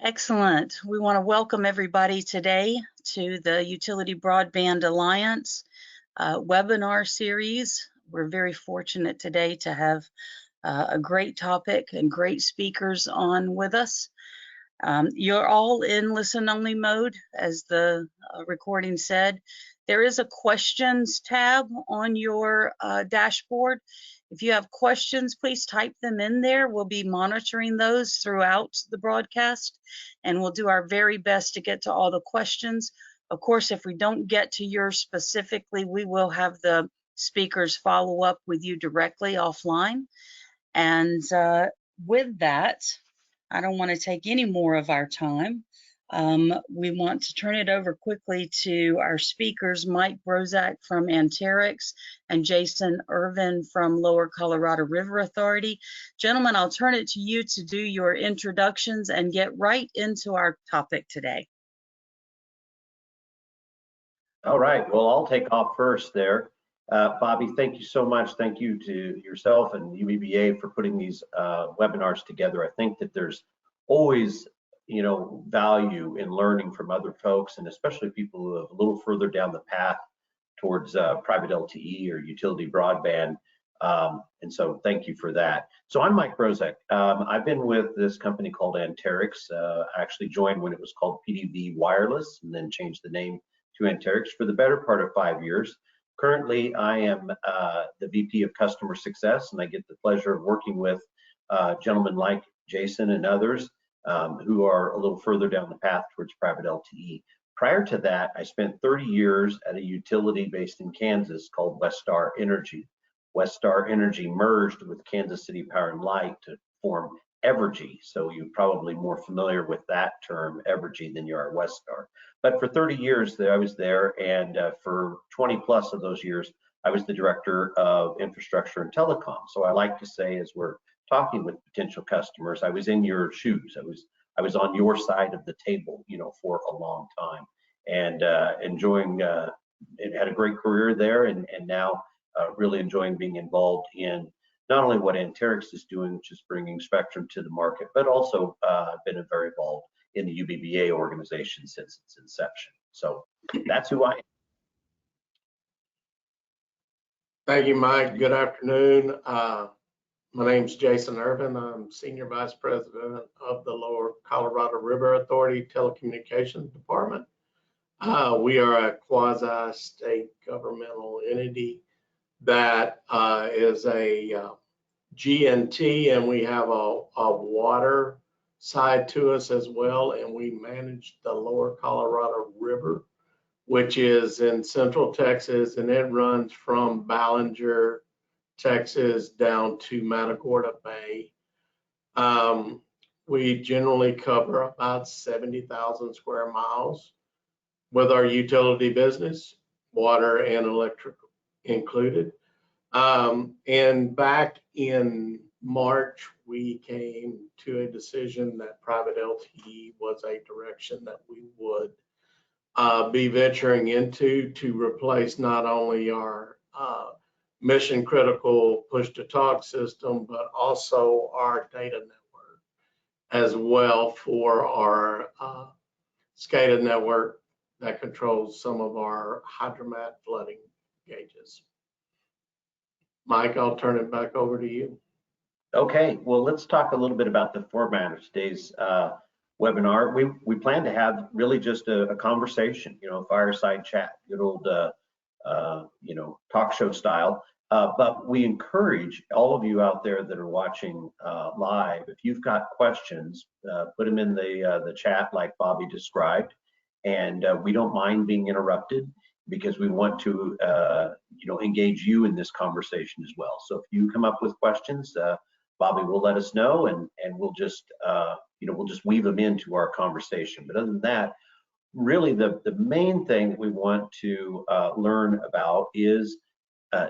Excellent. We want to welcome everybody today to the Utility Broadband Alliance webinar series. We're very fortunate today to have a great topic and great speakers on with us. You're all in listen-only mode, as the recording said. There is a questions tab on your dashboard. If you have questions, please type them in there. We'll be monitoring those throughout the broadcast, and we'll do our very best to get to all the questions. Of course, if we don't get to yours specifically, we will have the speakers follow up with you directly offline. And with that, I don't want to take any more of our time. We want to turn it over quickly to our speakers, Mike Brozek from Anterix and Jason Ervin from Lower Colorado River Authority. Gentlemen, I'll turn it to you to do your introductions and get right into our topic today. All right, well, I'll take off first there. Bobby, thank you so much. Thank you to yourself and UBBA for putting these webinars together. I think that there's always, value in learning from other folks, and especially people who have a little further down the path towards private LTE or utility broadband. And so thank you for that. So I'm Mike Brozek. I've been with this company called Anterix. I actually joined when it was called PDV Wireless and then changed the name to Anterix for the better part of 5 years. Currently, I am the VP of Customer Success, and I get the pleasure of working with gentlemen like Jason and others who are a little further down the path towards private LTE. Prior to that, I spent 30 years at a utility based in Kansas called Westar Energy. Westar Energy merged with Kansas City Power and Light to form Evergy. So you're probably more familiar with that term, Evergy, than you are Westar. But for 30 years I was there, and for 20 plus of those years, I was the director of infrastructure and telecom. So I like to say, as we're talking with potential customers, I was in your shoes. I was on your side of the table, for a long time, and enjoying. It had a great career there, and now really enjoying being involved in not only what Anterix is doing, which is bringing spectrum to the market, but also been very involved in the UBBA organization since its inception. So that's who I am. Thank you, Mike. Good afternoon. My name is Jason Ervin. I'm Senior Vice President of the Lower Colorado River Authority Telecommunications Department. We are a quasi-state governmental entity that is a GNT, and we have a water side to us as well, and we manage the Lower Colorado River, which is in Central Texas, and it runs from Ballinger, Texas, down to Matagorda Bay. We generally cover about 70,000 square miles with our utility business, water and electric included. And back in March, we came to a decision that private LTE was a direction that we would be venturing into to replace not only our mission critical push to talk system, but also our data network as well for our SCADA network that controls some of our hydromat flooding gauges. Mike, I'll turn it back over to you. Okay, well, let's talk a little bit about the format of today's webinar. We plan to have really just a conversation, fireside chat, good old, talk show style. But we encourage all of you out there that are watching live, if you've got questions, put them in the chat like Bobby described, and we don't mind being interrupted, because we want to, engage you in this conversation as well. So if you come up with questions, Bobby will let us know, and we'll just, we'll just weave them into our conversation. But other than that, really the main thing that we want to learn about is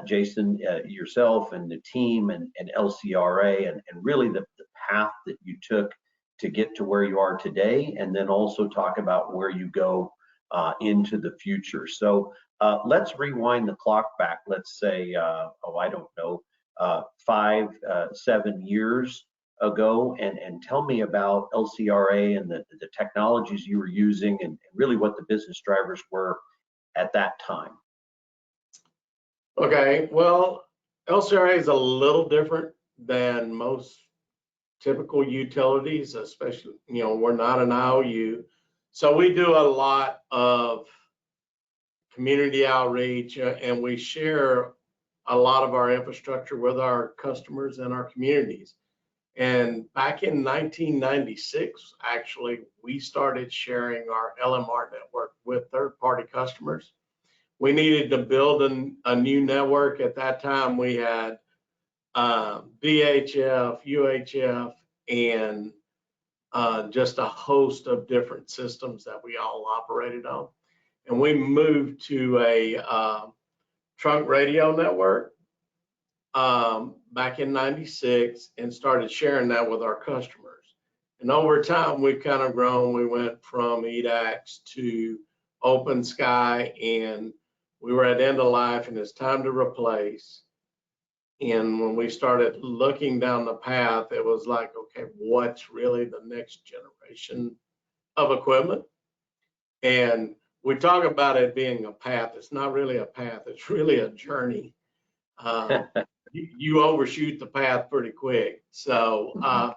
Jason, yourself and the team and LCRA, and really the path that you took to get to where you are today, and then also talk about where you go into the future. So let's rewind the clock back, let's say, I don't know, 5, 7 years. ago, and tell me about LCRA and the technologies you were using and really what the business drivers were at that time. Okay, well, LCRA is a little different than most typical utilities, especially, we're not an IOU. So we do a lot of community outreach, and we share a lot of our infrastructure with our customers and our communities. And back in 1996, actually, we started sharing our LMR network with third-party customers. We needed to build a new network. At that time, we had VHF, UHF, and just a host of different systems that we all operated on. And we moved to a trunk radio network back in 96 and started sharing that with our customers. And over time, we've kind of grown. We went from EDAX to Open Sky, and we were at end of life, and it's time to replace. And when we started looking down the path, it was like, okay, what's really the next generation of equipment? And we talk about it being a path. It's not really a path. It's really a journey. You overshoot the path pretty quick. So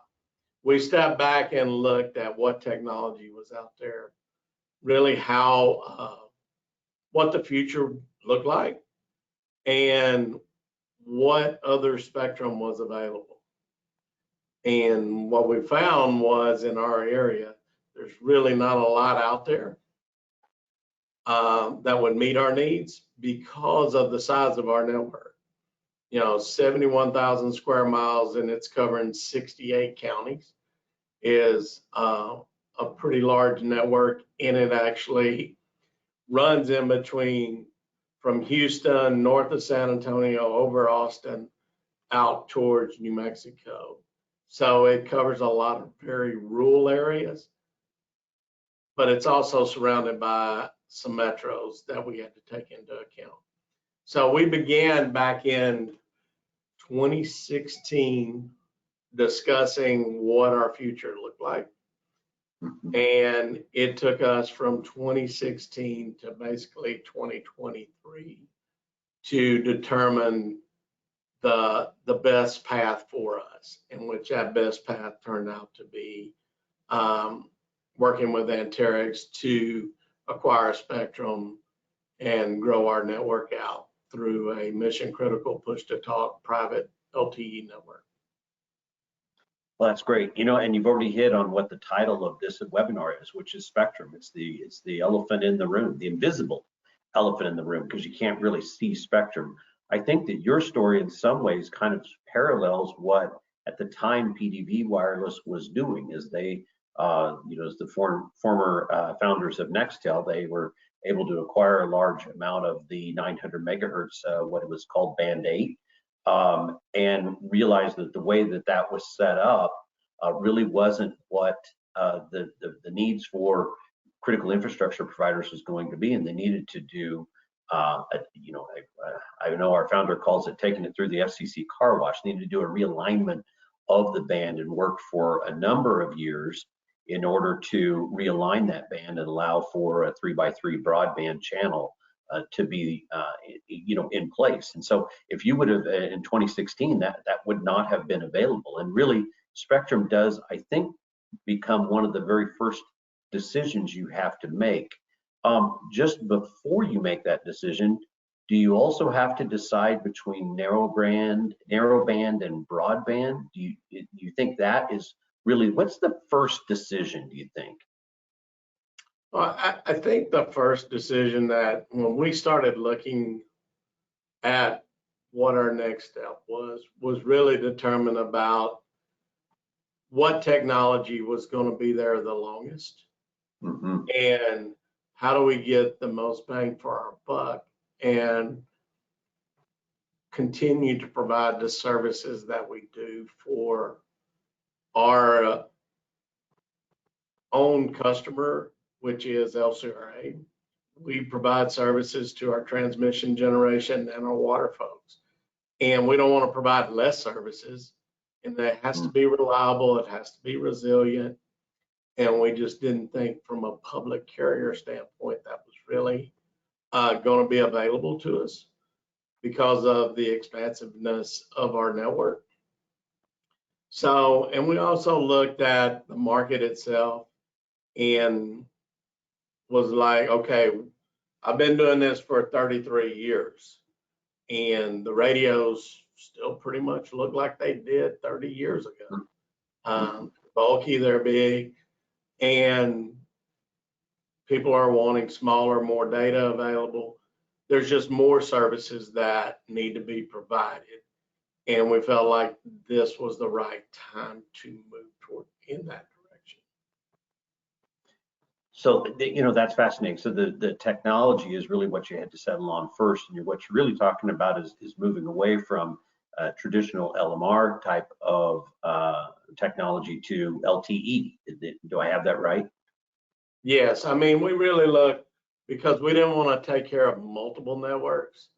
we stepped back and looked at what technology was out there, really what the future looked like, and what other spectrum was available. And what we found was, in our area, there's really not a lot out there that would meet our needs because of the size of our network. 71,000 square miles, and it's covering 68 counties, is a pretty large network, and it actually runs in between from Houston, north of San Antonio, over Austin, out towards New Mexico. So it covers a lot of very rural areas, but it's also surrounded by some metros that we had to take into account. So we began back in 2016 discussing what our future looked like. And it took us from 2016 to basically 2023 to determine the best path for us, in which that best path turned out to be working with Anterix to acquire spectrum and grow our network out through a mission critical push to talk private LTE network. Well, that's great. And you've already hit on what the title of this webinar is, which is spectrum. It's the elephant in the room, the invisible elephant in the room, because you can't really see spectrum. I think that your story in some ways kind of parallels what at the time PDV Wireless was doing, as they, as the former founders of Nextel, they were able to acquire a large amount of the 900 megahertz, what it was called Band 8. And realized that the way that was set up really wasn't what the needs for critical infrastructure providers was going to be, and they needed to do, I know our founder calls it taking it through the FCC car wash. They needed to do a realignment of the band and work for a number of years in order to realign that band and allow for a 3x3 broadband channel to be in place. And so if you would have in 2016, that would not have been available. And really, spectrum does, I think, become one of the very first decisions you have to make. Just before you make that decision, do you also have to decide between narrowband and broadband? Do you think that is really, what's the first decision, do you think? Well, I think the first decision, that when we started looking at what our next step was really determined about what technology was going to be there the longest, and how do we get the most bang for our buck and continue to provide the services that we do for our own customer, which is LCRA. We provide services to our transmission generation and our water folks. And we don't want to provide less services and it has to be reliable, it has to be resilient. And we just didn't think from a public carrier standpoint that was really going to be available to us because of the expansiveness of our network. So, and we also looked at the market itself and was like, okay, I've been doing this for 33 years and the radios still pretty much look like they did 30 years ago. Bulky, they're big, and people are wanting smaller, more data available. There's just more services that need to be provided. And we felt like this was the right time to move toward in that direction. So, you know, that's fascinating. So the technology is really what you had to settle on first. And what you're really talking about is moving away from traditional LMR type of technology to LTE. Do I have that right? Yes, I mean, we really looked because we didn't want to take care of multiple networks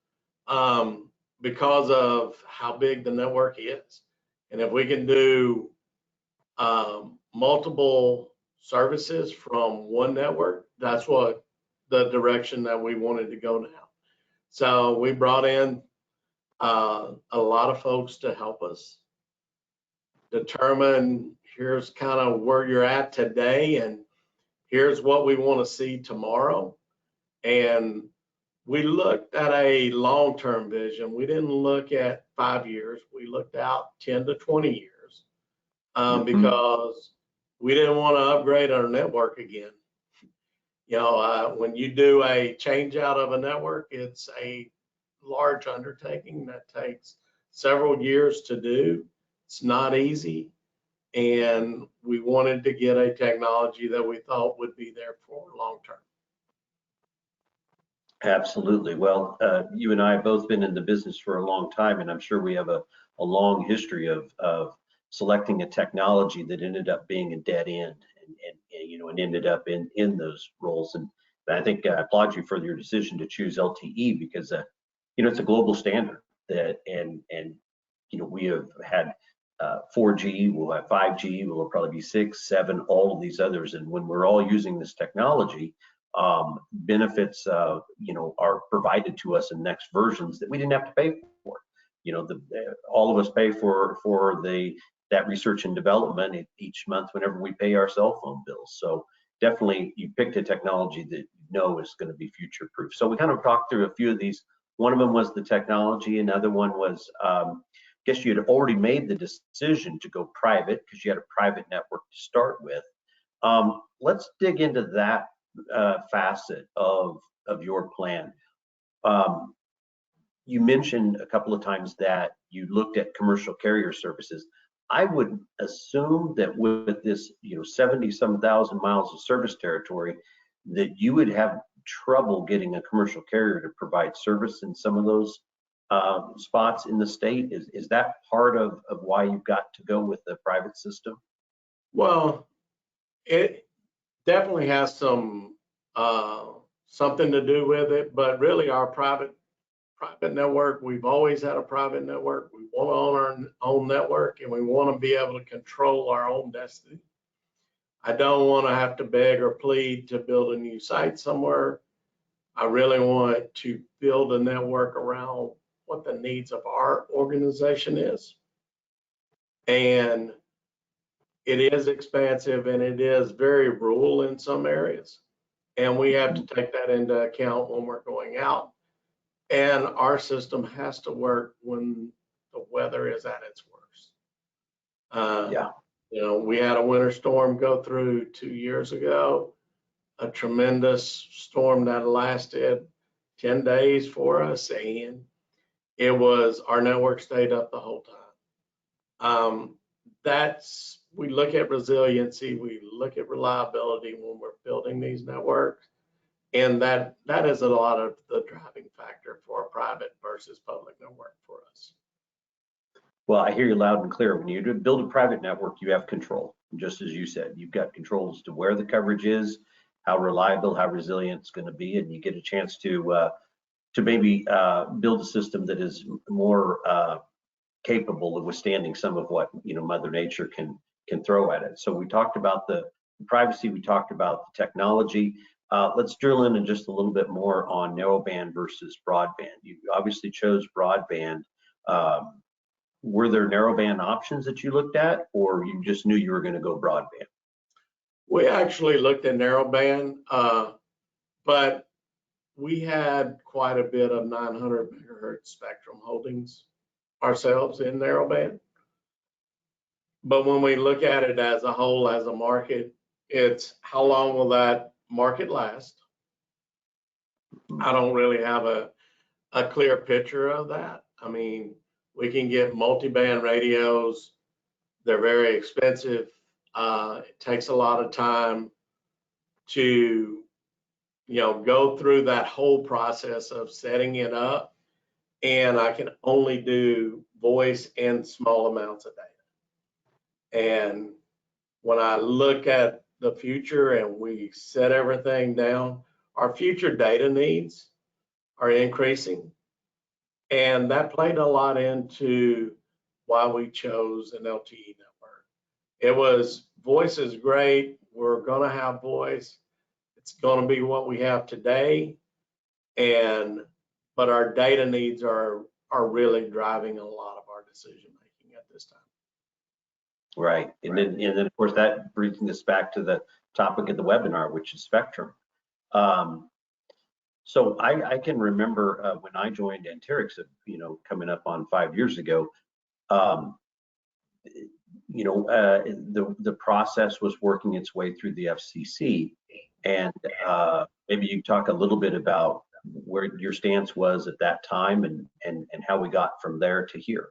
because of how big the network is. And if we can do multiple services from one network, that's what the direction that we wanted to go now. So we brought in a lot of folks to help us determine here's kind of where you're at today and here's what we want to see tomorrow. And we looked at a long-term vision. We didn't look at 5 years. We looked out 10 to 20 years because we didn't want to upgrade our network again. You know, when you do a change out of a network, it's a large undertaking that takes several years to do. It's not easy. And we wanted to get a technology that we thought would be there for long term. Absolutely. Well, you and I have both been in the business for a long time, and I'm sure we have a long history of selecting a technology that ended up being a dead end and you know, and ended up in those roles. And I think I applaud you for your decision to choose LTE because you know, it's a global standard that and you know, we have had 4G, we'll have 5G, we'll probably be 6, 7, all of these others. And when we're all using this technology, benefits you know, are provided to us in next versions that we didn't have to pay for. You know, all of us pay for that research and development each month whenever we pay our cell phone bills. So definitely you picked a technology that you know is going to be future proof. So we kind of talked through a few of these. One of them was the technology. Another one was I guess you had already made the decision to go private because you had a private network to start with. Let's dig into that facet of your plan. You mentioned a couple of times that you looked at commercial carrier services. I would assume that with this, you know, 70-some thousand miles of service territory, that you would have trouble getting a commercial carrier to provide service in some of those spots in the state. Is that part of why you've got to go with the private system? Well, it definitely has some something to do with it, but really our private network, we've always had a private network. We want to own our own network and we want to be able to control our own destiny. I don't want to have to beg or plead to build a new site somewhere. I really want to build a network around what the needs of our organization is. And it is expansive and it is very rural in some areas. And we have to take that into account when we're going out. And our system has to work when the weather is at its worst. Yeah. You know, we had a winter storm go through 2 years ago, a tremendous storm that lasted 10 days for us, and it was, our network stayed up the whole time. We look at resiliency, we look at reliability when we're building these networks. And that is a lot of the driving factor for a private versus public network for us. Well, I hear you loud and clear. When you build a private network, you have control. Just as you said, you've got control as to where the coverage is, how reliable, how resilient it's going to be, and you get a chance to maybe build a system that is more capable of withstanding some of what Mother Nature can throw at it. So we talked about the privacy, we talked about the technology. Let's drill in just a little bit more on narrowband versus broadband. You obviously chose broadband. Were there narrowband options that you looked at, or you just knew you were going to go broadband? We actually looked at narrowband, but we had quite a bit of 900 megahertz spectrum holdings ourselves in narrowband. But when we look at it as a whole, as a market, it's how long will that market last? I don't really have a clear picture of that. I mean, we can get multi-band radios. They're very expensive. It takes a lot of time to, go through that whole process of setting it up. And I can only do voice and small amounts of data. And when I look at the future and we set everything down, our future data needs are increasing. And that played a lot into why we chose an LTE network. It was, voice is great. We're going to have voice. It's going to be what we have today. But our data needs are really driving a lot of our decision making at this time. Right. And then of course that brings us back to the topic of the webinar, which is spectrum. So I can remember when I joined Anterix, coming up on 5 years ago, the process was working its way through the FCC, and maybe you talk a little bit about where your stance was at that time and how we got from there to here.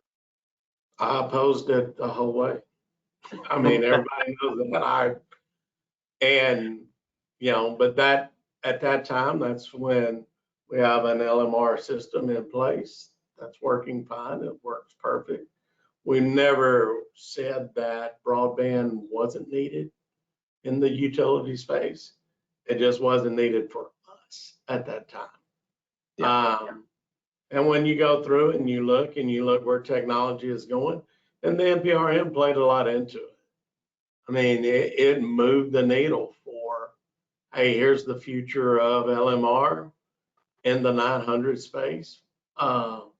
I opposed it the whole way. I mean, everybody knows that but that at that time, that's when we have an LMR system in place that's working fine. It works perfect. We never said that broadband wasn't needed in the utility space. It just wasn't needed for us at that time. Yeah. And when you go through and you look where technology is going, and the NPRM played a lot into it. I mean, it moved the needle for, hey, here's the future of LMR in the 900 space. And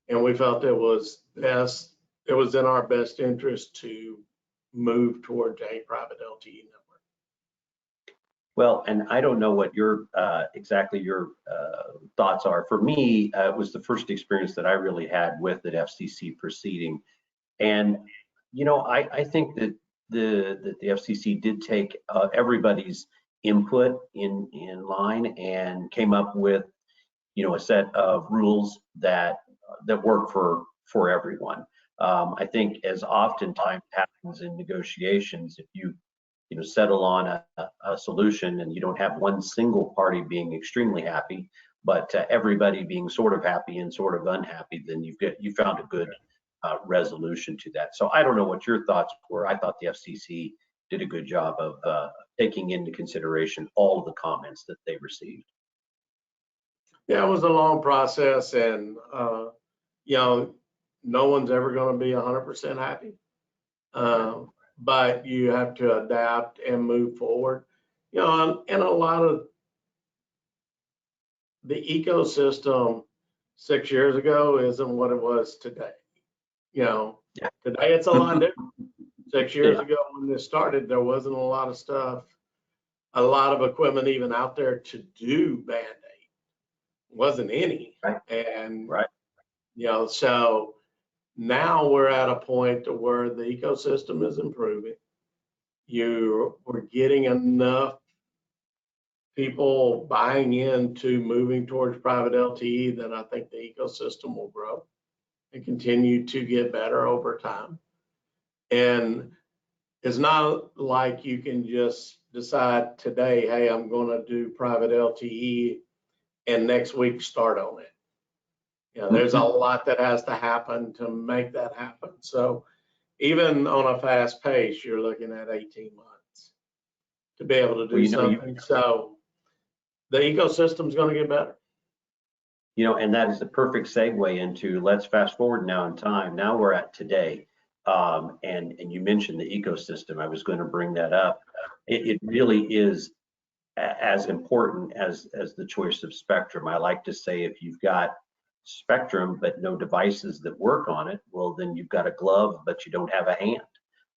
we felt it was best, it was in our best interest to move towards a private LTE network. Well, and I don't know what your exactly your thoughts are. For me, it was the first experience that I really had with the FCC proceeding. And, I think that the FCC did take everybody's input in line and came up with, a set of rules that work for everyone. I think, as oftentimes happens in negotiations, if you settle on a solution and you don't have one single party being extremely happy, but everybody being sort of happy and sort of unhappy, then you found a good resolution to that. So I don't know what your thoughts were. I thought the FCC did a good job of taking into consideration all of the comments that they received. Yeah, it was a long process, and no one's ever going to be 100% happy. But you have to adapt and move forward. And a lot of the ecosystem 6 years ago isn't what it was today. Today it's a lot different. 6 years ago when this started, there wasn't a lot of stuff, a lot of equipment even out there to do Band-Aid. Wasn't any. Right. And, right. So now we're at a point to where the ecosystem is improving. We're getting enough people buying into moving towards private LTE that I think the ecosystem will grow and continue to get better over time. And it's not like you can just decide today, hey, I'm going to do private LTE and next week start on it. There's a lot that has to happen to make that happen. So even on a fast pace, you're looking at 18 months to be able to do something. So the ecosystem's going to get better. You know, and that is the perfect segue into, let's fast forward now in time. Now we're at today. And you mentioned the ecosystem. I was going to bring that up. It really is as important as the choice of spectrum. I like to say, if you've got spectrum but no devices that work on it, well, then you've got a glove but you don't have a hand.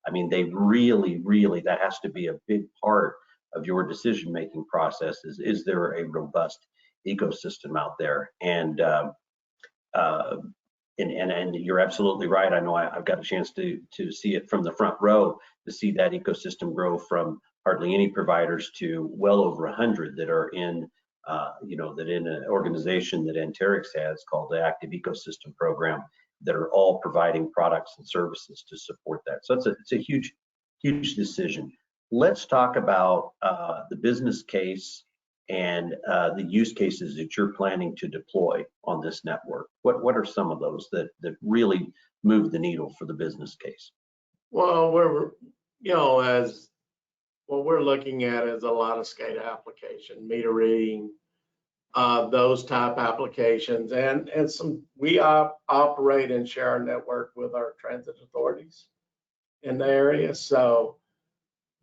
I mean, they really, that has to be a big part of your decision-making process. Is there a robust ecosystem out there? And you're absolutely right. I know I've got a chance to see it from the front row, to see that ecosystem grow from hardly any providers to well over 100 that are in, that in an organization that Anterix has called the Active Ecosystem Program, that are all providing products and services to support that. So it's a huge decision. Let's talk about the business case and the use cases that you're planning to deploy on this network. What are some of those that really move the needle for the business case? Well, as what we're looking at is a lot of SCADA application, meter reading, those type applications, and we operate and share our network with our transit authorities in the area, so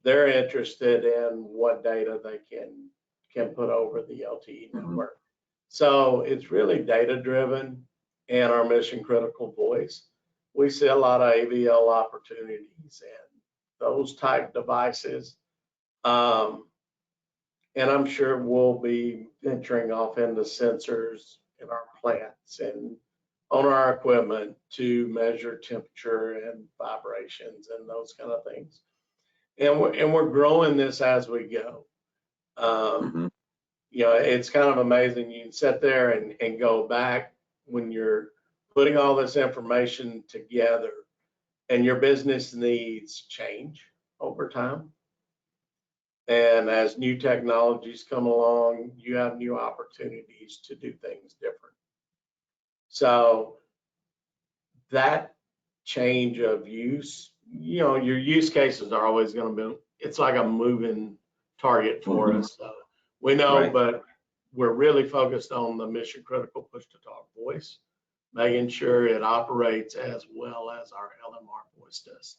they're interested in what data they can put over the LTE network. So it's really data driven and our mission critical voice. We see a lot of AVL opportunities and those type devices. And I'm sure we'll be venturing off into sensors in our plants and on our equipment to measure temperature and vibrations and those kind of things. And we're growing this as we go. It's kind of amazing. You can sit there and go back when you're putting all this information together, and your business needs change over time. And as new technologies come along, you have new opportunities to do things different. So that change of use, your use cases are always going to be, it's like a moving target for us. So we know, right. But we're really focused on the mission critical push to talk voice, making sure it operates as well as our LMR voice does.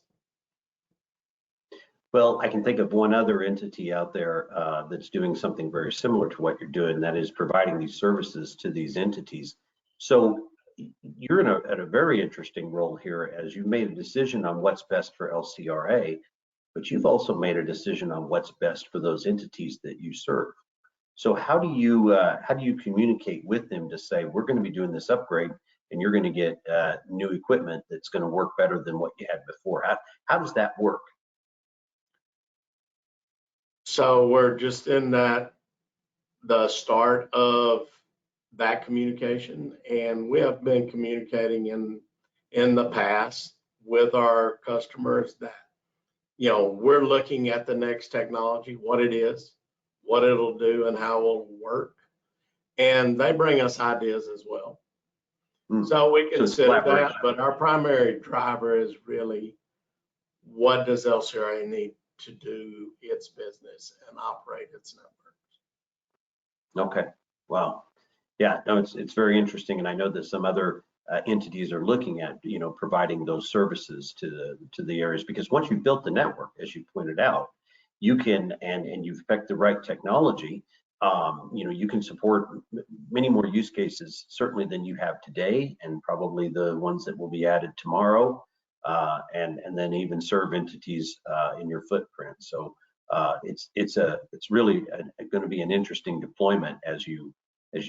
Well, I can think of one other entity out there that's doing something very similar to what you're doing, that is providing these services to these entities. So you're in a very interesting role here, as you made a decision on what's best for LCRA, but you've also made a decision on what's best for those entities that you serve. So how do you communicate with them to say, we're going to be doing this upgrade and you're going to get new equipment that's going to work better than what you had before? How does that work? So we're just in the start of that communication, and we have been communicating in the past with our customers that, we're looking at the next technology, what it is, what it'll do, and how it'll work. And they bring us ideas as well. So we consider that, but our primary driver is really, what does LCRA need to do its business and operate its networks? Okay, wow. Yeah, no, it's very interesting, and I know that some other entities are looking at, providing those services to the areas, because once you've built the network, as you pointed out, you can, and you've picked the right technology, you can support many more use cases certainly than you have today, and probably the ones that will be added tomorrow. And then even serve entities in your footprint. So it's really going to be an interesting deployment as you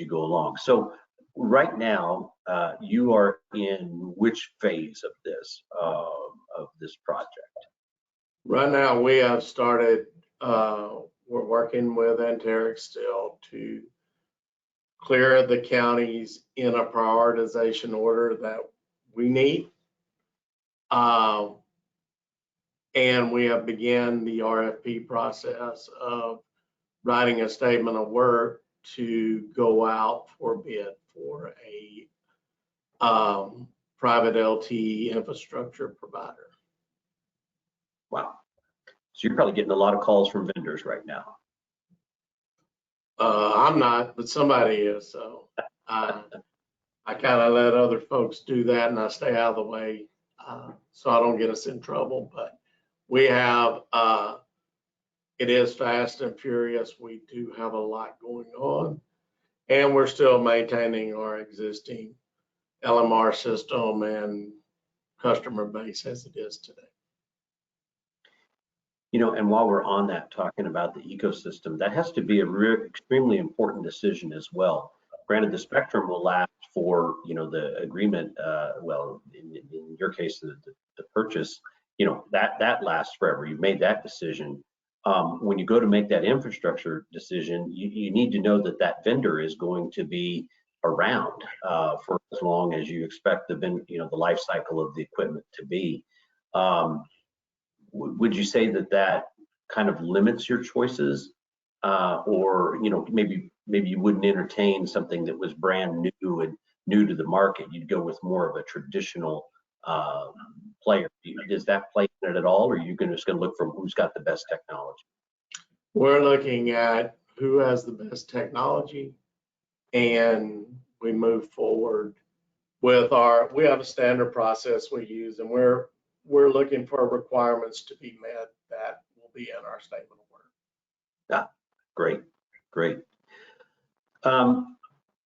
go along. So right now you are in which phase of this project? Right now we have started. We're working with Anterix still to clear the counties in a prioritization order that we need. And we have begun the RFP process of writing a statement of work to go out for bid for a private LTE infrastructure provider. Wow. So you're probably getting a lot of calls from vendors right now. I'm not, but somebody is. So I kind of let other folks do that, and I stay out of the way so I don't get us in trouble. But we have, it is fast and furious. We do have a lot going on, and we're still maintaining our existing LMR system and customer base as it is today. You know, and while we're on that, talking about the ecosystem, that has to be a extremely important decision as well. Granted, the spectrum will last for, you know, the agreement, well, in your case, the purchase, you know, that lasts forever. You've made that decision. When you go to make that infrastructure decision, you need to know that that vendor is going to be around for as long as you expect the life cycle of the equipment to be. Would you say that kind of limits your choices, or, you know, maybe you wouldn't entertain something that was brand new and new to the market? You'd go with more of a traditional player. Does that play in it at all, or are you just going to look for who's got the best technology? We're looking at who has the best technology, and we move forward with we have a standard process we use, and we're looking for requirements to be met that will be in our statement of work. Yeah, great.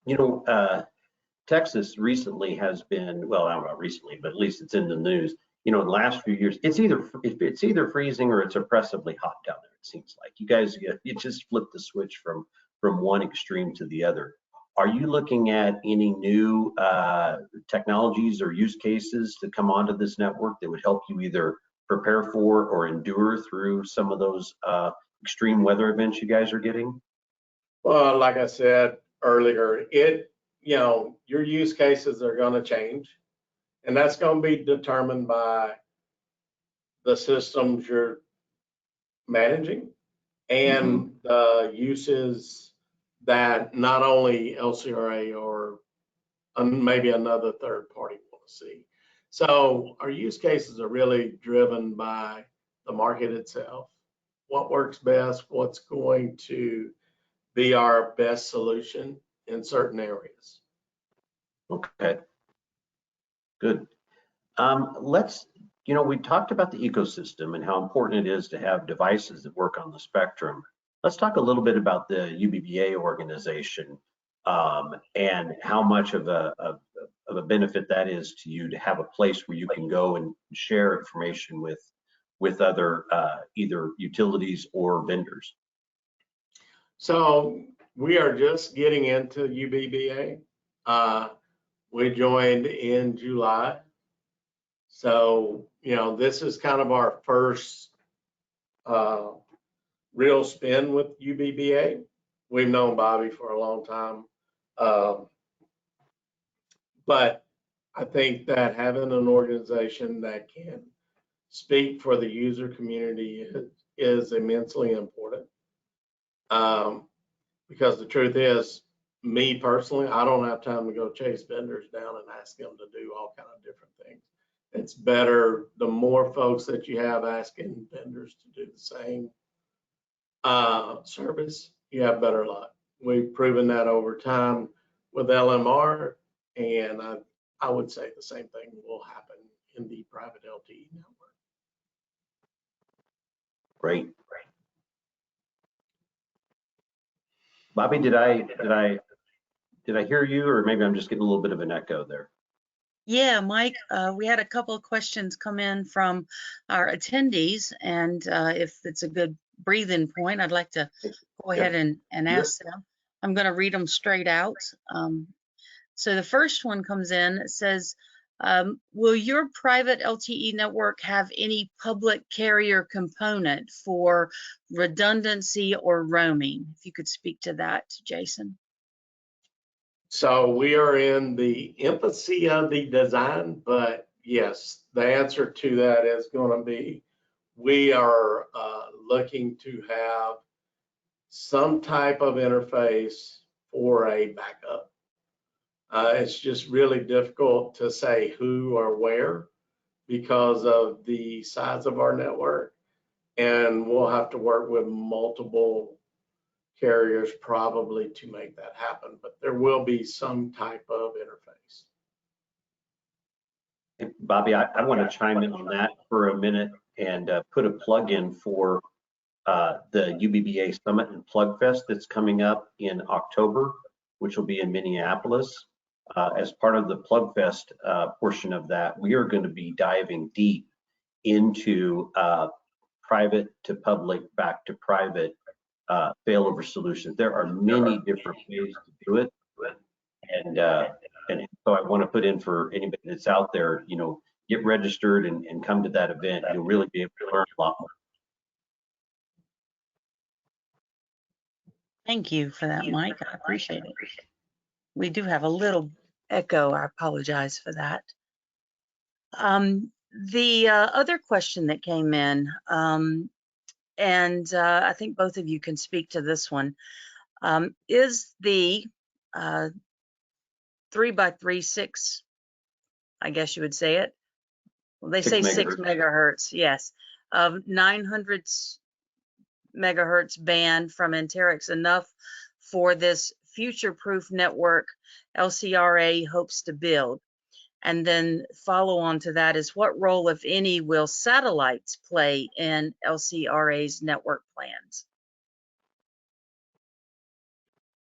You know, Texas recently has been, well, I don't know recently, but at least it's in the news. You know, in the last few years, it's either freezing or it's oppressively hot down there. It seems like you guys, you just flip the switch from one extreme to the other. Are you looking at any new technologies or use cases to come onto this network that would help you either prepare for or endure through some of those extreme weather events you guys are getting? Well, like I said earlier, you know, your use cases are going to change, and that's going to be determined by the systems you're managing and the uses that not only LCRA or maybe another third party want to see. So our use cases are really driven by the market itself, what works best, what's going to be our best solution in certain areas. Okay, good. You know, we talked about the ecosystem and how important it is to have devices that work on the spectrum. Let's talk a little bit about the UBBA organization and how much of a benefit that is to you to have a place where you can go and share information with other either utilities or vendors. So we are just getting into UBBA. We joined in July. So, you know, this is kind of our first real spin with UBBA. We've known Bobby for a long time. But I think that having an organization that can speak for the user community is immensely important. Because the truth is, me personally, I don't have time to go chase vendors down and ask them to do all kind of different things. It's better, the more folks that you have asking vendors to do the same service, you have better luck. We've proven that over time with LMR, and I would say the same thing will happen in the private LTE network. Great. Bobby, did I hear you, or maybe I'm just getting a little bit of an echo there? Yeah, Mike, we had a couple of questions come in from our attendees, and if it's a good breathing point, I'd like to go ahead and ask them. I'm going to read them straight out. So the first one comes in, it says, will your private LTE network have any public carrier component for redundancy or roaming? If you could speak to that, Jason. So we are in the infancy of the design, but yes, the answer to that is going to be, we are looking to have some type of interface for a backup. It's just really difficult to say who or where because of the size of our network, and we'll have to work with multiple carriers probably to make that happen, but there will be some type of interface. Hey, Bobby, I want to chime in on that for a minute and put a plug in for the UBBA Summit and Plug Fest that's coming up in October, which will be in Minneapolis. As part of the Plug Fest portion of that, we are going to be diving deep into private to public, back to private failover solutions. There are many different ways to do it, and so I want to put in for anybody that's out there, you know, get registered and come to that event. You'll really be able to learn a lot more. Thank you for that, Mike. I appreciate it. We do have a little echo. I apologize for that. The other question that came in, and I think both of you can speak to this one, is the 3x3 I guess you would say it. Well, they say 6 megahertz, yes, of 900 megahertz band from Anterix enough for this future-proof network LCRA hopes to build? And then follow on to that is, what role, if any, will satellites play in LCRA's network plans?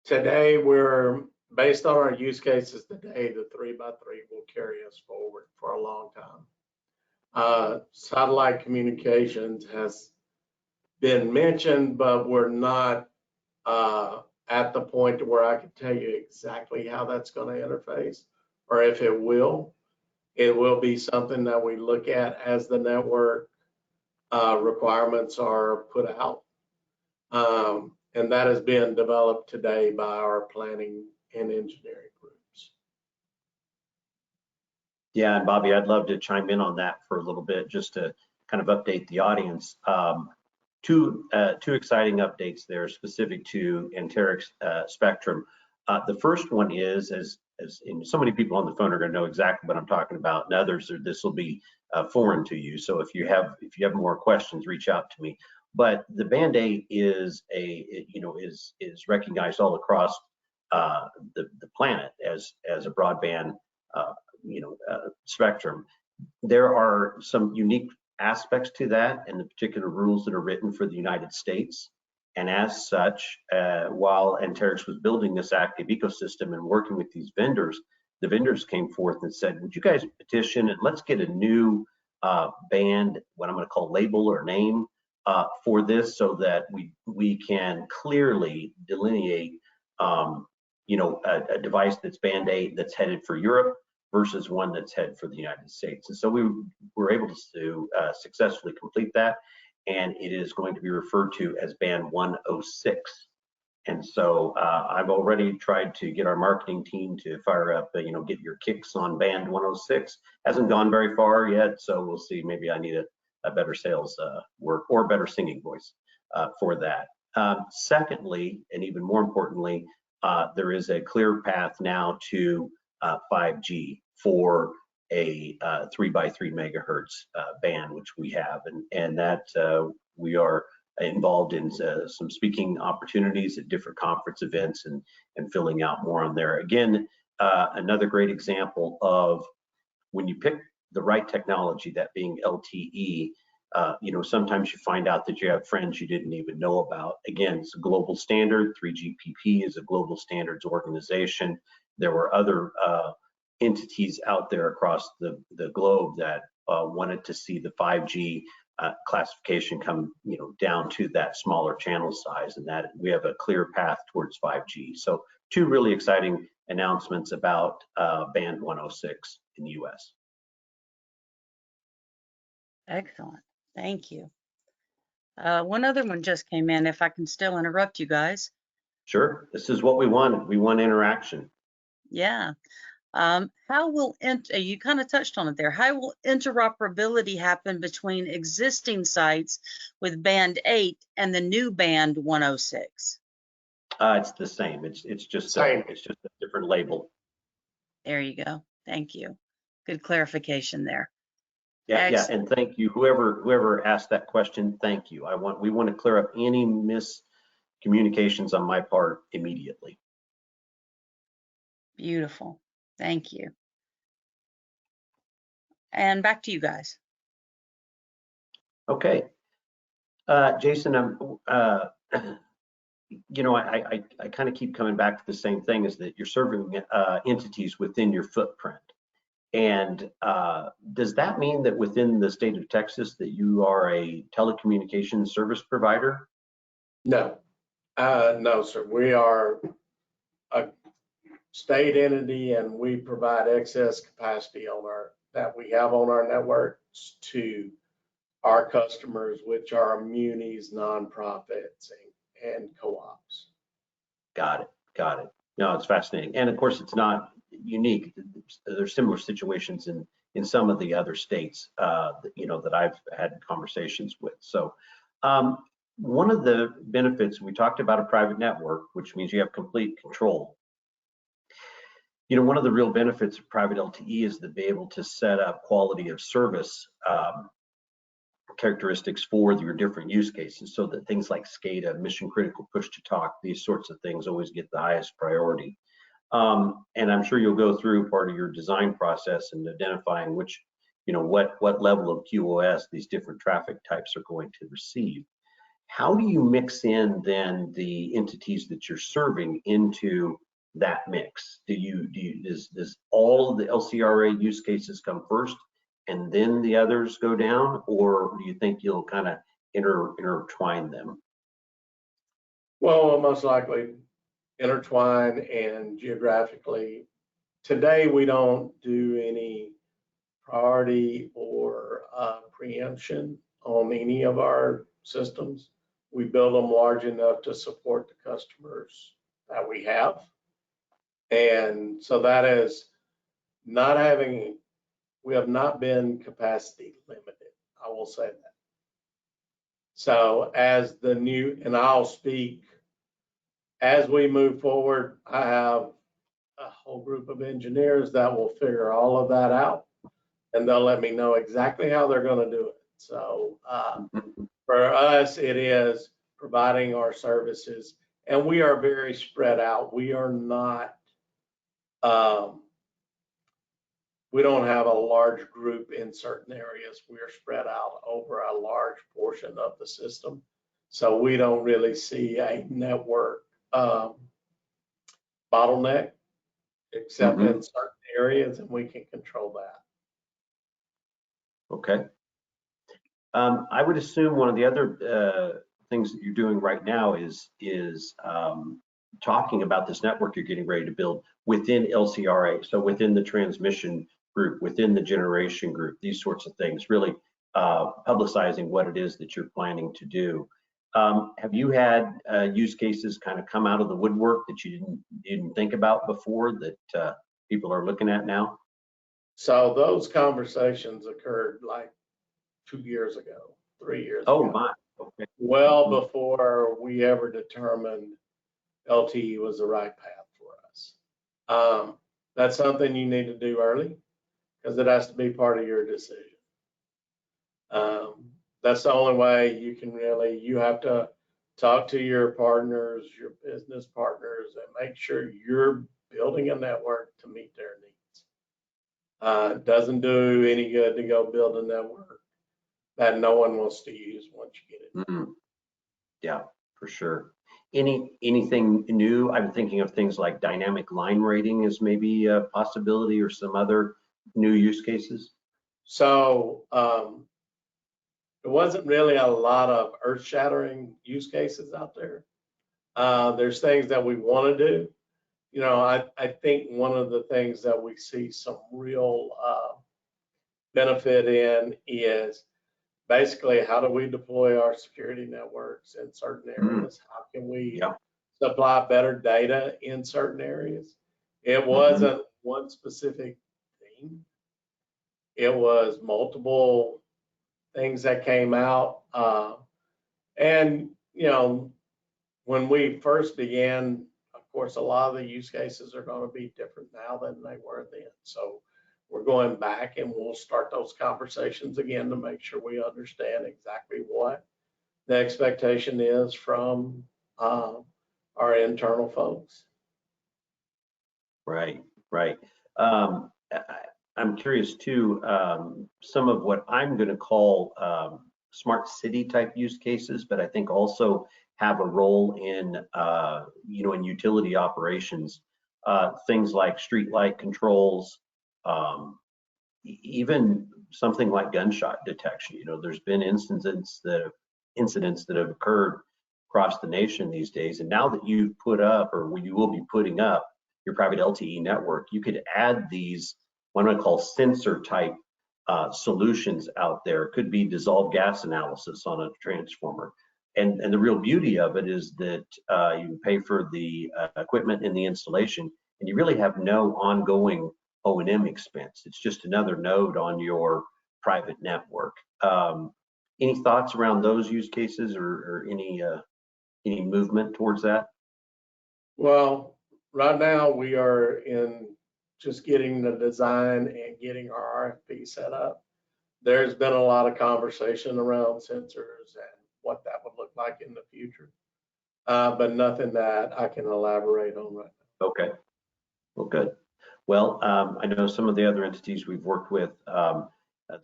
Today, we're based on our use cases today, the 3x3 will carry us forward for a long time. Satellite communications has been mentioned, but we're not at the point where I can tell you exactly how that's going to interface, or if it will. It will be something that we look at as the network requirements are put out. And that is being developed today by our planning and engineering groups. Yeah, and Bobby, I'd love to chime in on that for a little bit, just to kind of update the audience. Two exciting updates there specific to Anterix Spectrum. The first one is, as so many people on the phone are going to know exactly what I'm talking about, and others, this will be foreign to you. So if you have more questions, reach out to me. But the Band 8 is is recognized all across the planet as a broadband spectrum. There are some unique aspects to that and the particular rules that are written for the United States. And as such, while Anterix was building this active ecosystem and working with these vendors, the vendors came forth and said, would you guys petition and let's get a new band, what I'm going to call label or name for this, so that we can clearly delineate a device that's Band 8 that's headed for Europe versus one that's headed for the United States. And so we were able to successfully complete that, and it is going to be referred to as Band 106. And so I've already tried to get our marketing team to fire up, get your kicks on Band 106. Hasn't gone very far yet, so we'll see. Maybe I need a better sales work or better singing voice for that. Secondly, and even more importantly, there is a clear path now to 5G for a 3x3 megahertz band, which we have, and that we are involved in some speaking opportunities at different conference events and filling out more on there. Again, another great example of when you pick the right technology, that being LTE, sometimes you find out that you have friends you didn't even know about. Again, it's a global standard. 3GPP is a global standards organization. There were other entities out there across the globe that wanted to see the 5G classification come down to that smaller channel size, and that we have a clear path towards 5G. So two really exciting announcements about Band 106 in the US. Excellent, thank you. One other one just came in, if I can still interrupt you guys. Sure, this is what we wanted. We want interaction. Yeah. How will, you kind of touched on it there, how will interoperability happen between existing sites with Band 8 and the new Band 106? It's the same. It's just a different label. There you go. Thank you. Good clarification there. Yeah, and thank you, whoever asked that question. Thank you. We want to clear up any communications on my part immediately. Beautiful. Thank you. And back to you guys. Okay. Jason, you know, I kind of keep coming back to the same thing, is that you're serving entities within your footprint. And does that mean that within the state of Texas that you are a telecommunications service provider? No, no, sir. We are a state entity, and we provide excess capacity that we have on our networks to our customers, which are munis, nonprofits, and co-ops. Got it. Got it. No, it's fascinating. And of course, it's not unique. There's similar situations in some of the other states, you know, that I've had conversations with. So one of the benefits, we talked about a private network, which means you have complete control. You know, one of the real benefits of private LTE is to be able to set up quality of service characteristics for your different use cases, so that things like SCADA, mission critical push to talk, these sorts of things always get the highest priority. And I'm sure you'll go through part of your design process and identifying which, you know, what level of QoS these different traffic types are going to receive. How do you mix in then the entities that you're serving into that mix? Does all of the LCRA use cases come first and then the others go down, or do you think you'll kind of intertwine them? Well, we'll most likely intertwine, and geographically. Today, we don't do any priority or preemption on any of our systems. We build them large enough to support the customers that we have. And so that is not having, we have not been capacity limited, I will say that. So as the new, and I'll speak, as we move forward, I have a whole group of engineers that will figure all of that out, and they'll let me know exactly how they're going to do it. So for us, it is providing our services, and we are very spread out. We are not, we don't have a large group in certain areas. We are spread out over a large portion of the system. So we don't really see a network bottleneck, except in certain areas, and we can control that. Okay. I would assume one of the other things that you're doing right now is talking about this network you're getting ready to build within LCRA, so within the transmission group, within the generation group, these sorts of things, really publicizing what it is that you're planning to do. Have you had use cases kind of come out of the woodwork that you didn't think about before that people are looking at now? So those conversations occurred like 2 years ago, 3 years ago. Oh my, okay. Well before we ever determined LTE was the right path for us. That's something you need to do early, because it has to be part of your decision. That's the only way you can really, you have to talk to your partners, your business partners, and make sure you're building a network to meet their needs. It doesn't do any good to go build a network that no one wants to use once you get it. Yeah, for sure. Anything new? I'm thinking of things like dynamic line rating as maybe a possibility, or some other new use cases. So there wasn't really a lot of earth-shattering use cases out there. There's things that we want to do. You know, I think one of the things that we see some real benefit in is basically, how do we deploy our security networks in certain areas? How can we supply better data in certain areas? It wasn't one specific thing. It was multiple things that came out. And, you know, when we first began, of course, a lot of the use cases are going to be different now than they were then. So we're going back, and we'll start those conversations again to make sure we understand exactly what the expectation is from our internal folks. Right, right. I'm curious too, some of what I'm going to call smart city type use cases, but I think also have a role in, in utility operations, things like street light controls, even something like gunshot detection. There's been incidents that have occurred across the nation these days, and now that you've put up, or you will be putting up, your private LTE network, you could add these what I call sensor type solutions out there. It could be dissolved gas analysis on a transformer. And the real beauty of it is that you pay for the equipment and the installation, and you really have no ongoing O&M expense. It's just another node on your private network. Any thoughts around those use cases, or any movement towards that? Well, right now we are in just getting the design and getting our RFP set up. There's been a lot of conversation around sensors and what that would look like in the future, but nothing that I can elaborate on right now. Okay, well, good. Well, I know some of the other entities we've worked with,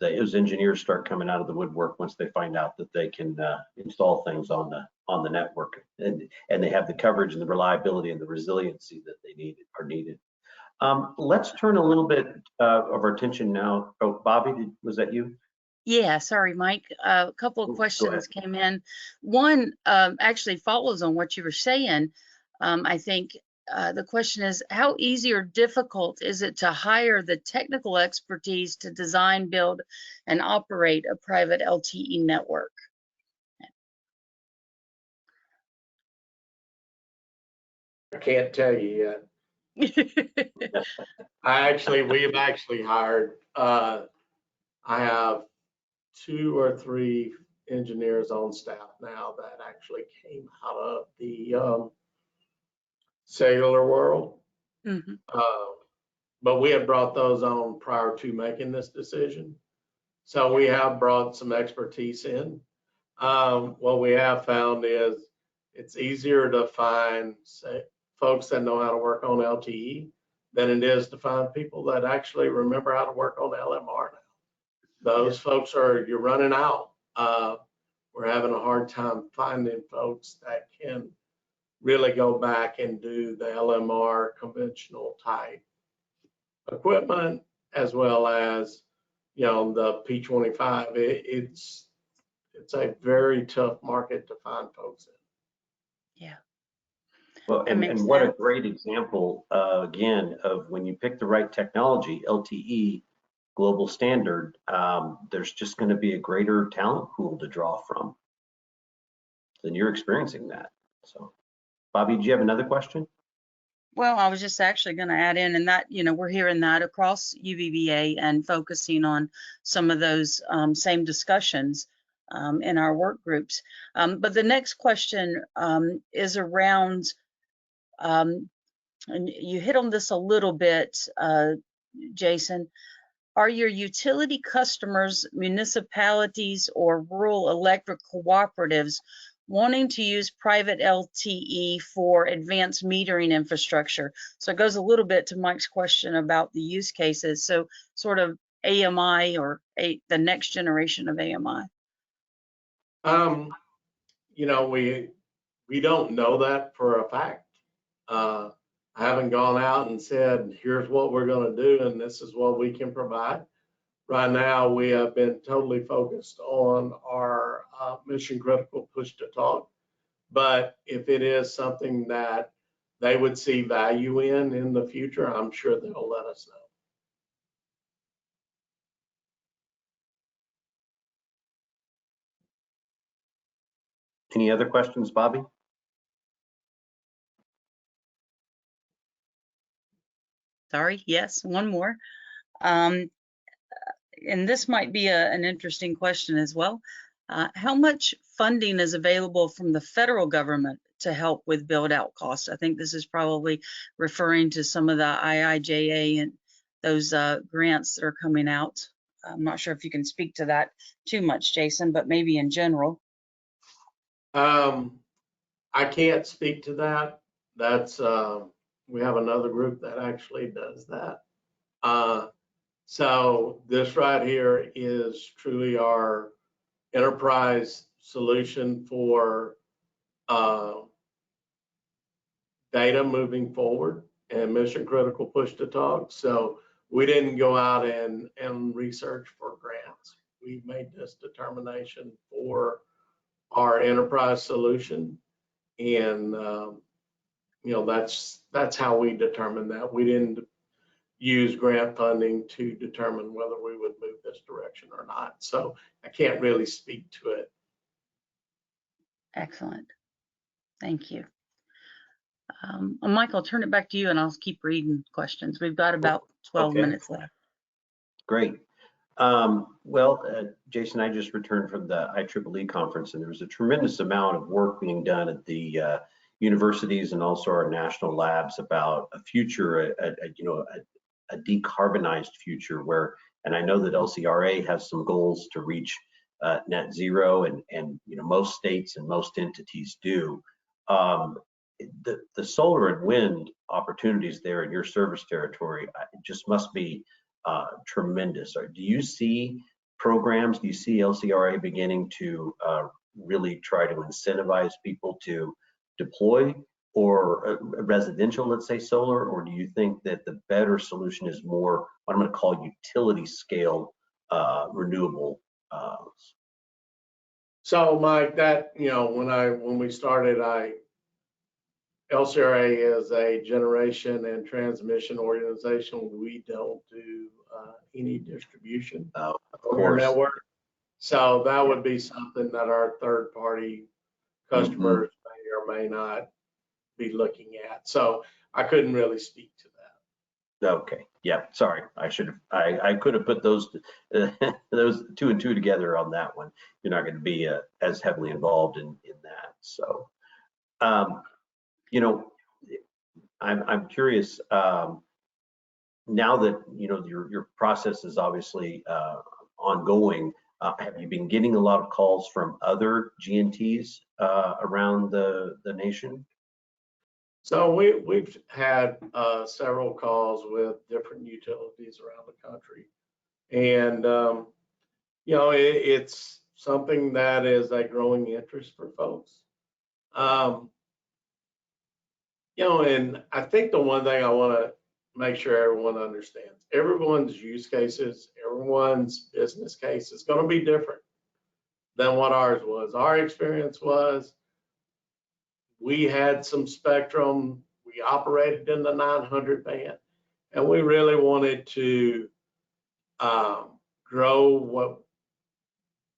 those engineers start coming out of the woodwork once they find out that they can install things on the network, and they have the coverage and the reliability and the resiliency that they are needed. Let's turn a little bit of our attention now. Oh, Bobby, was that you? Yeah, sorry, Mike. A couple of questions came in. One actually follows on what you were saying. I think the question is, how easy or difficult is it to hire the technical expertise to design, build, and operate a private LTE network? I can't tell you yet. We've actually hired, I have 2 or 3 engineers on staff now that actually came out of the cellular world. Mm-hmm. But we had brought those on prior to making this decision. So we have brought some expertise in. What we have found is it's easier to find, say, folks that know how to work on LTE than it is to find people that actually remember how to work on LMR now. Those folks you're running out. We're having a hard time finding folks that can really go back and do the LMR conventional type equipment, as well as, the P25. It's a very tough market to find folks in. Yeah. Well, and what a great example, again, of when you pick the right technology, LTE, global standard, there's just going to be a greater talent pool to draw from. Then you're experiencing that. So, Bobby, do you have another question? Well, I was just actually going to add in, and that, we're hearing that across UBBA and focusing on some of those same discussions in our work groups. But the next question is around, and you hit on this a little bit, Jason. Are your utility customers, municipalities, or rural electric cooperatives wanting to use private LTE for advanced metering infrastructure? So it goes a little bit to Mike's question about the use cases. So sort of AMI, or the next generation of AMI. We don't know that for a fact. I haven't gone out and said, here's what we're going to do, and this is what we can provide. Right now, we have been totally focused on our mission critical push to talk. But if it is something that they would see value in the future, I'm sure they'll let us know. Any other questions, Bobby? Sorry, yes, one more. And this might be an interesting question as well. How much funding is available from the federal government to help with build out costs? I think this is probably referring to some of the IIJA and those grants that are coming out. I'm not sure if you can speak to that too much, Jason, but maybe in general. I I can't speak to that. That's, we have another group that actually does that. So this right here is truly our enterprise solution for data moving forward and mission critical push to talk. So we didn't go out and research for grants. We made this determination for our enterprise solution. And, you know, that's how we determined that. We didn't use grant funding to determine whether we would move this direction or not. So I can't really speak to it. Excellent. Thank you. Mike, I'll turn it back to you and I'll keep reading questions. We've got about 12 minutes left. Great. Jason, I just returned from the IEEE conference, and there was a tremendous amount of work being done at the universities and also our national labs about a future, a decarbonized future where, and I know that LCRA has some goals to reach net zero, and most states and most entities do. The solar and wind opportunities there in your service territory just must be tremendous. Do you see programs, do you see LCRA beginning to really try to incentivize people to deploy or residential, let's say solar, or do you think that the better solution is more what I'm going to call utility scale renewable? So Mike, that, when we started, LCRA is a generation and transmission organization. We don't do any distribution Of on our course. network. So that would be something that our third party customers may or may not be looking at. So I couldn't really speak to that. Okay. Yeah. Sorry. I could have put those those two and two together on that one. You're not going to be as heavily involved in that. So, I'm curious. Now that your process is obviously ongoing, have you been getting a lot of calls from other GNTs around the nation? So we've had several calls with different utilities around the country, and it's something that is a growing interest for folks. And I think the one thing I want to make sure everyone understands, everyone's use cases, everyone's business case is going to be different than what ours was. Our experience was we had some spectrum, we operated in the 900 band, and we really wanted to grow what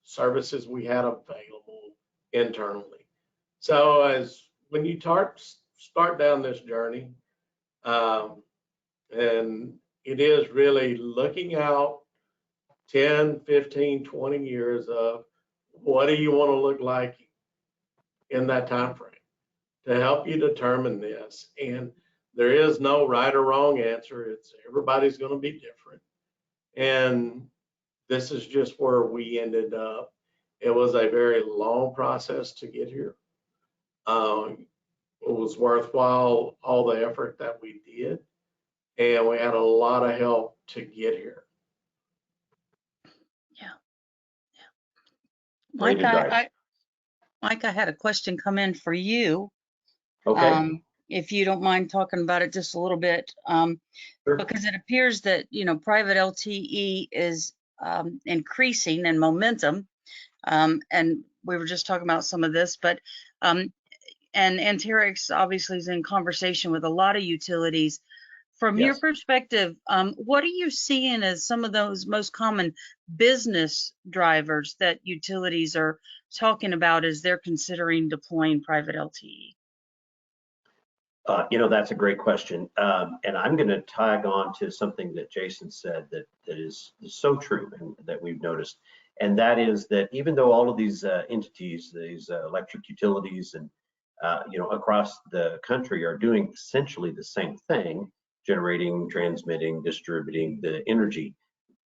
services we had available internally. So when you start down this journey, and it is really looking out 10, 15, 20 years of what do you want to look like in that time frame to help you determine this. And there is no right or wrong answer. Everybody's going to be different. And this is just where we ended up. It was a very long process to get here. It was worthwhile, all the effort that we did, and we had a lot of help to get here. Mike, I had a question come in for you. Okay. If you don't mind talking about it just a little bit, Sure. because it appears that private LTE is increasing in momentum, and we were just talking about some of this, but and Anterix obviously is in conversation with a lot of utilities. From your perspective, what are you seeing as some of those most common business drivers that utilities are talking about as they're considering deploying private LTE? That's a great question. And I'm going to tag on to something that Jason said that is so true and that we've noticed. And that is that even though all of these entities, these electric utilities and, across the country are doing essentially the same thing, generating, transmitting, distributing the energy,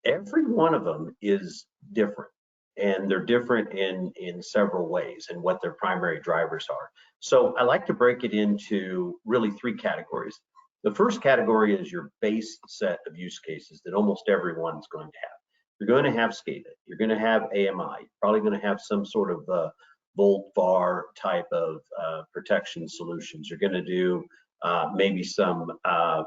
every one of them is different. And they're different in several ways and what their primary drivers are. So I like to break it into really three categories. The first category is your base set of use cases that almost everyone's going to have. You're going to have SCADA, you're going to have AMI, you're probably going to have some sort of volt VAR type of protection solutions. You're going to do maybe some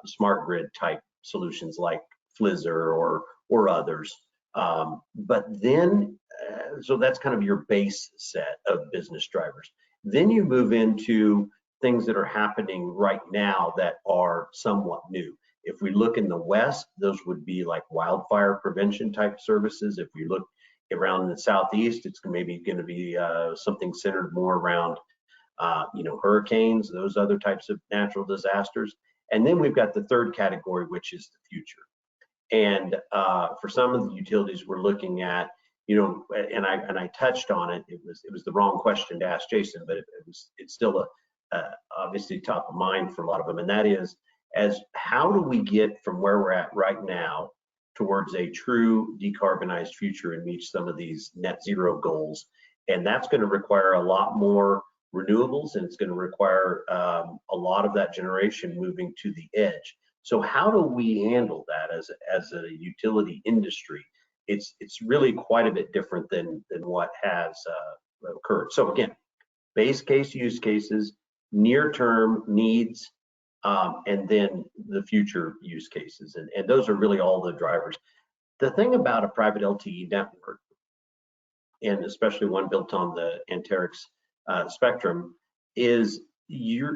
smart grid type solutions like Flizzr or others. But then, so that's kind of your base set of business drivers. Then you move into things that are happening right now that are somewhat new. If we look in the West, those would be like wildfire prevention type services. If we look around the Southeast, it's maybe going to be something centered more around, hurricanes, those other types of natural disasters. And then we've got the third category, which is the future. And for some of the utilities we're looking at, and I touched on it. It was the wrong question to ask Jason, but it's still obviously top of mind for a lot of them. And that is, how do we get from where we're at right now towards a true decarbonized future and meet some of these net zero goals? And that's going to require a lot more renewables, and it's going to require a lot of that generation moving to the edge. So how do we handle that as a utility industry? It's really quite a bit different than what has occurred. So again, base case use cases, near-term needs, and then the future use cases. And those are really all the drivers. The thing about a private LTE network, and especially one built on the Anterix spectrum, is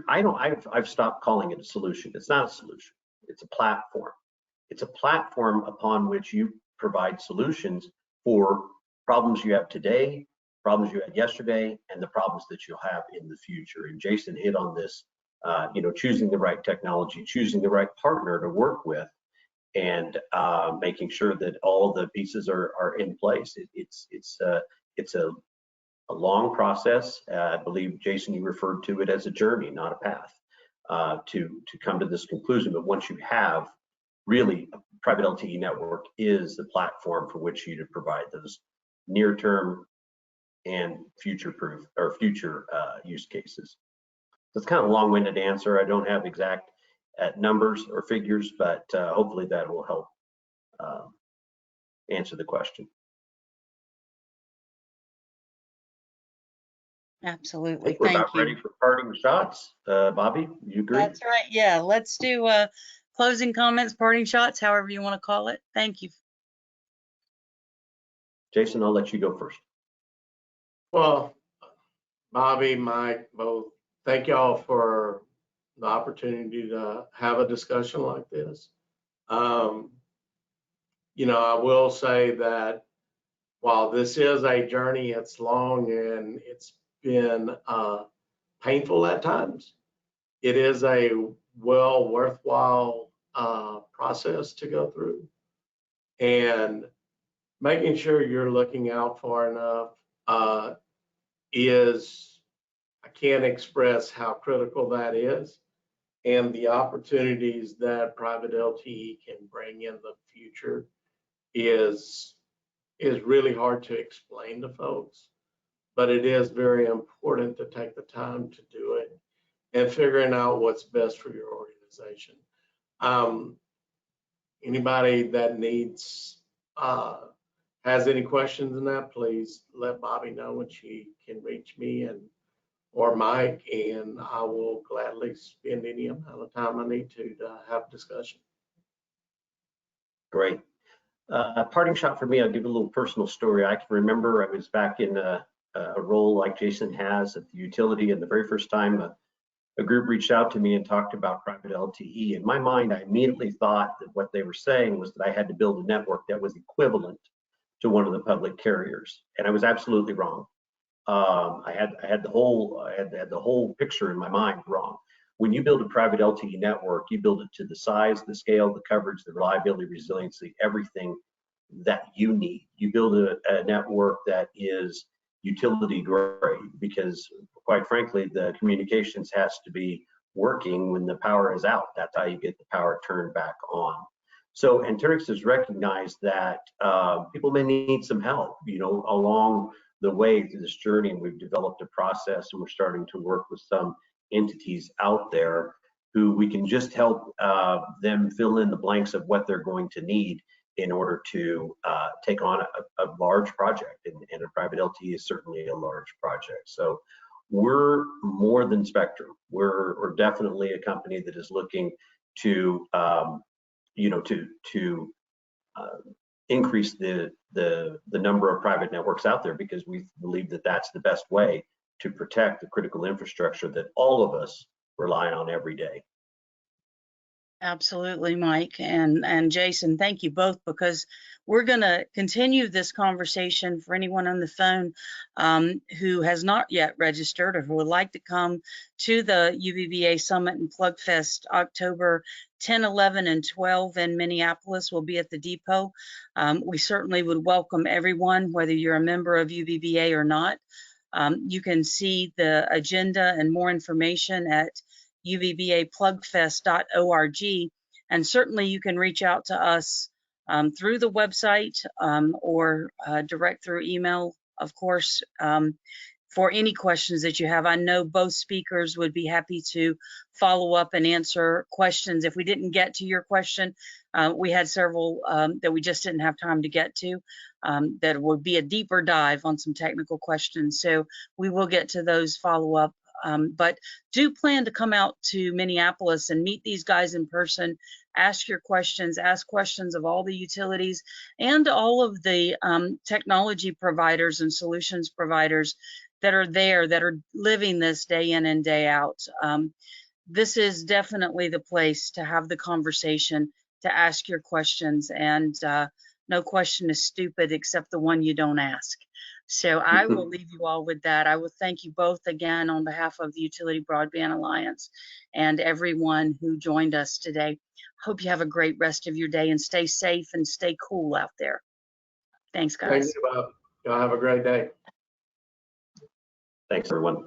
I've stopped calling it a solution. It's not a solution. It's a platform. It's a platform upon which you provide solutions for problems you have today, problems you had yesterday, and the problems that you'll have in the future. And Jason hit on this, choosing the right technology, choosing the right partner to work with, and making sure that all the pieces are in place. It's a long process. I believe, Jason, you referred to it as a journey, not a path, to come to this conclusion. But once you have, really, a private LTE network is the platform for which you to provide those near-term and future-proof or future use cases. So it's kind of a long-winded answer. I don't have exact numbers or figures, but hopefully that will help answer the question. Absolutely. We're Thank about you. ready for parting shots. Bobby, you agree? That's right. Yeah, let's do closing comments, parting shots, however you want to call it. Thank you. Jason, I'll let you go first. Well, Bobby, Mike, both, thank y'all for the opportunity to have a discussion like this. I will say that while this is a journey, it's long and it's been painful at times. It is a worthwhile process to go through, and making sure you're looking out far enough is, I can't express how critical that is, and the opportunities that private LTE can bring in the future is really hard to explain to folks, but it is very important to take the time to do it and figuring out what's best for your organization. Anybody that needs, has any questions in that, please let Bobby know, and she can reach me or Mike, and I will gladly spend any amount of time I need to have a discussion. Great. A parting shot for me, I'll give a little personal story. I can remember I was back in a role like Jason has at the utility, and the very first time a group reached out to me and talked about private LTE. In my mind, I immediately thought that what they were saying was that I had to build a network that was equivalent to one of the public carriers, and I was absolutely wrong. I had the whole picture in my mind wrong. When you build a private LTE network, you build it to the size, the scale, the coverage, the reliability, resiliency, everything that you need. You build a network that is utility grade, because quite frankly, the communications has to be working when the power is out. That's how you get the power turned back on. So Anterix has recognized that people may need some help, along the way through this journey, and we've developed a process, and we're starting to work with some entities out there who we can just help them fill in the blanks of what they're going to need in order to take on a large project, and a private LTE is certainly a large project. So we're more than Spectrum. We're definitely a company that is looking to increase the number of private networks out there, because we believe that that's the best way to protect the critical infrastructure that all of us rely on every day. Absolutely, Mike and Jason, thank you both, because we're going to continue this conversation for anyone on the phone who has not yet registered or who would like to come to the UBBA Summit and Plugfest October 10, 11, and 12 in Minneapolis. We'll be at the depot. We certainly would welcome everyone, whether you're a member of UBBA or not. You can see the agenda and more information at ubbaplugfest.org, and certainly you can reach out to us through the website or direct through email, of course, for any questions that you have. I know both speakers would be happy to follow up and answer questions. If we didn't get to your question, we had several that we just didn't have time to get to, that would be a deeper dive on some technical questions. So we will get to those follow up. But do plan to come out to Minneapolis and meet these guys in person, ask your questions, ask questions of all the utilities and all of the technology providers and solutions providers that are there, that are living this day in and day out. This is definitely the place to have the conversation, to ask your questions, and no question is stupid except the one you don't ask. So I will leave you all with that. I will thank you both again on behalf of the Utility Broadband Alliance and everyone who joined us today. Hope you have a great rest of your day and stay safe and stay cool out there. Thanks, guys. Thank you, Bob. Y'all have a great day. Thanks, everyone.